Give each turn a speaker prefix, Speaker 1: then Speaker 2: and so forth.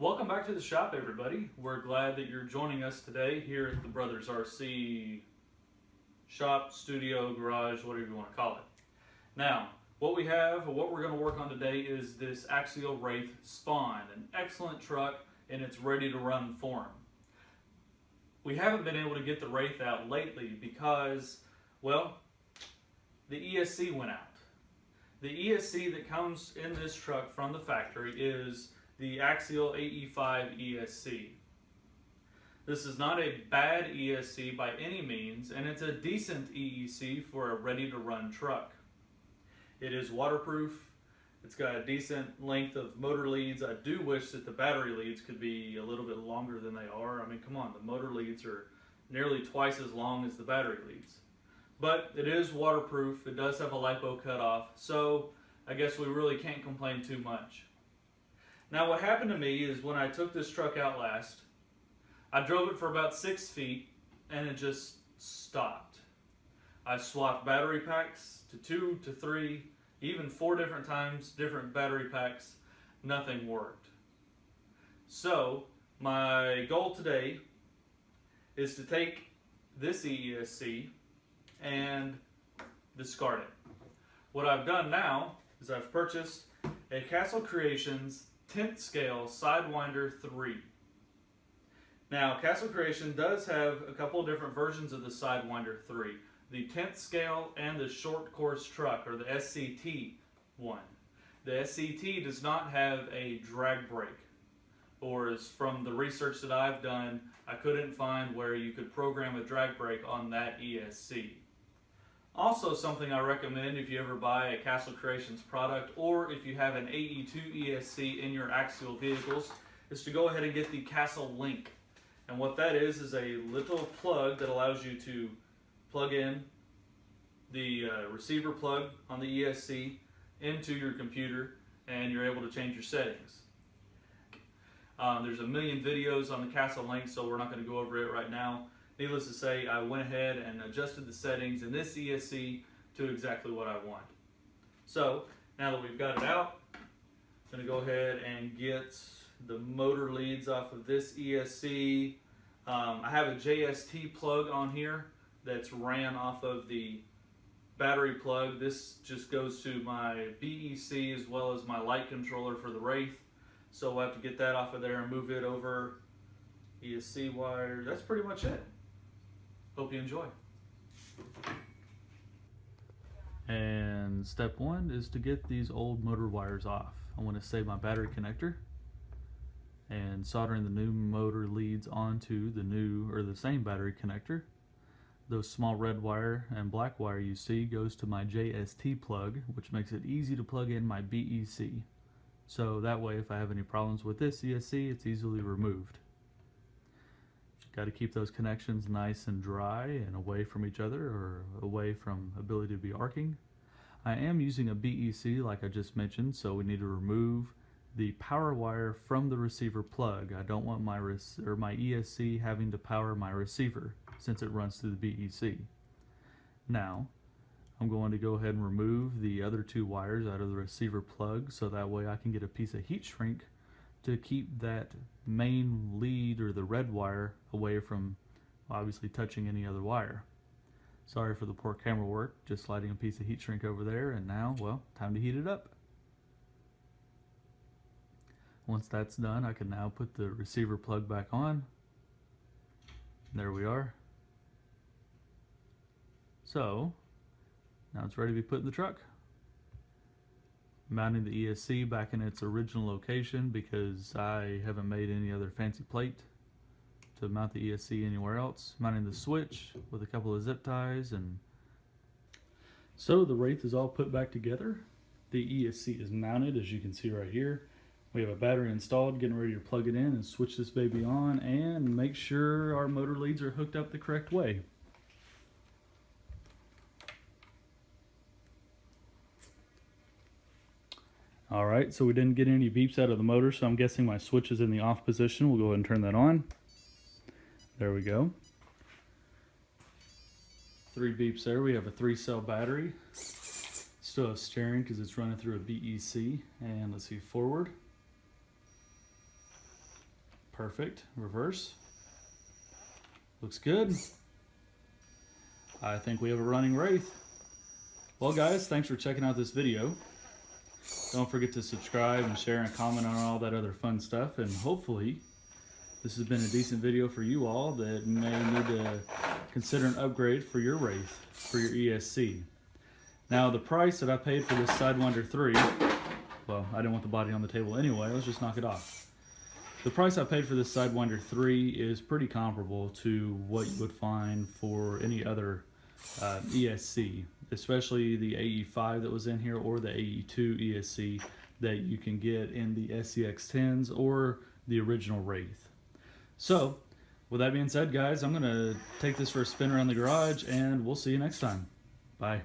Speaker 1: Welcome back to the shop, everybody. We're glad that you're joining us today here at the BrothersRC shop, studio, garage, whatever you want to call it. Now, what we're going to work on today is this Axial Wraith Spawn, an excellent truck, and it's ready to run form. We haven't been able to get the Wraith out lately because, well, the ESC went out. The ESC that comes in this truck from the factory is the Axial AE5 ESC. This is not a bad ESC by any means, and it's a decent EEC for a ready-to-run truck. It is waterproof. It's got a decent length of motor leads. I do wish that the battery leads could be a little bit longer than they are. I mean, come on, the motor leads are nearly twice as long as the battery leads. But it is waterproof. It does have a LiPo cutoff, so I guess we really can't complain too much. Now, what happened to me is when I took this truck out last, I drove it for about 6 feet and it just stopped. I swapped battery packs to 2 to 3, even 4 different times, different battery packs. Nothing worked. So my goal today is to take this ESC and discard it. What I've done now is I've purchased a Castle Creations 10th scale Sidewinder 3. Now, Castle Creation does have a couple of different versions of the Sidewinder 3. The 10th scale and the short course truck, or the SCT one. The SCT does not have a drag brake, or as from the research that I've done, I couldn't find where you could program a drag brake on that ESC. Also, something I recommend if you ever buy a Castle Creations product, or if you have an AE2 ESC in your Axial vehicles, is to go ahead and get the Castle Link. And what that is a little plug that allows you to plug in the receiver plug on the ESC into your computer, and you're able to change your settings. There's a million videos on the Castle Link, so we're not going to go over it right now. Needless to say, I went ahead and adjusted the settings in this ESC to exactly what I want. So, now that we've got it out, I'm going to go ahead and get the motor leads off of this ESC. I have a JST plug on here that's ran off of the battery plug. This just goes to my BEC as well as my light controller for the Wraith. So we'll have to get that off of there and move it over ESC wire. That's pretty much it. Hope you enjoy. And step one is to get these old motor wires off. I want to save my battery connector, and soldering the new motor leads onto the new or the same battery connector. Those small red wire and black wire you see goes to my JST plug, which makes it easy to plug in my BEC. So that way, if I have any problems with this ESC, it's easily removed. Got to keep those connections nice and dry and away from each other, or away from ability to be arcing. I am using a BEC like I just mentioned, so we need to remove the power wire from the receiver plug. I don't want my ESC having to power my receiver since it runs through the BEC. Now, I'm going to go ahead and remove the other 2 wires out of the receiver plug, so that way I can get a piece of heat shrink to keep that main lead or the red wire away from obviously touching any other wire. Sorry for the poor camera work, just sliding a piece of heat shrink over there, and now, well, time to heat it up. Once that's done, I can now put the receiver plug back on. There we are. So, now it's ready to be put in the truck. Mounting the ESC back in its original location because I haven't made any other fancy plate to mount the ESC anywhere else. Mounting the switch with a couple of zip ties, and so the Wraith is all put back together. The ESC is mounted, as you can see right here. We have a battery installed, getting ready to plug it in and switch this baby on and make sure our motor leads are hooked up the correct way. Alright, so we didn't get any beeps out of the motor, so I'm guessing my switch is in the off position. We'll go ahead and turn that on. There we go. 3 beeps there. We have a 3-cell battery. Still have steering because it's running through a BEC. And let's see, forward. Perfect. Reverse. Looks good. I think we have a running Wraith. Well guys, thanks for checking out this video. Don't forget to subscribe and share and comment on all that other fun stuff, and hopefully this has been a decent video for you all that may need to consider an upgrade for your Wraith, for your ESC. Now the price that I paid for this Sidewinder 3, well, I didn't want the body on the table anyway, let's just knock it off. The price I paid for this Sidewinder 3 is pretty comparable to what you would find for any other ESC, especially the AE5 that was in here or the AE2 ESC that you can get in the SCX10s or the original Wraith. So, with that being said guys, I'm going to take this for a spin around the garage and we'll see you next time. Bye.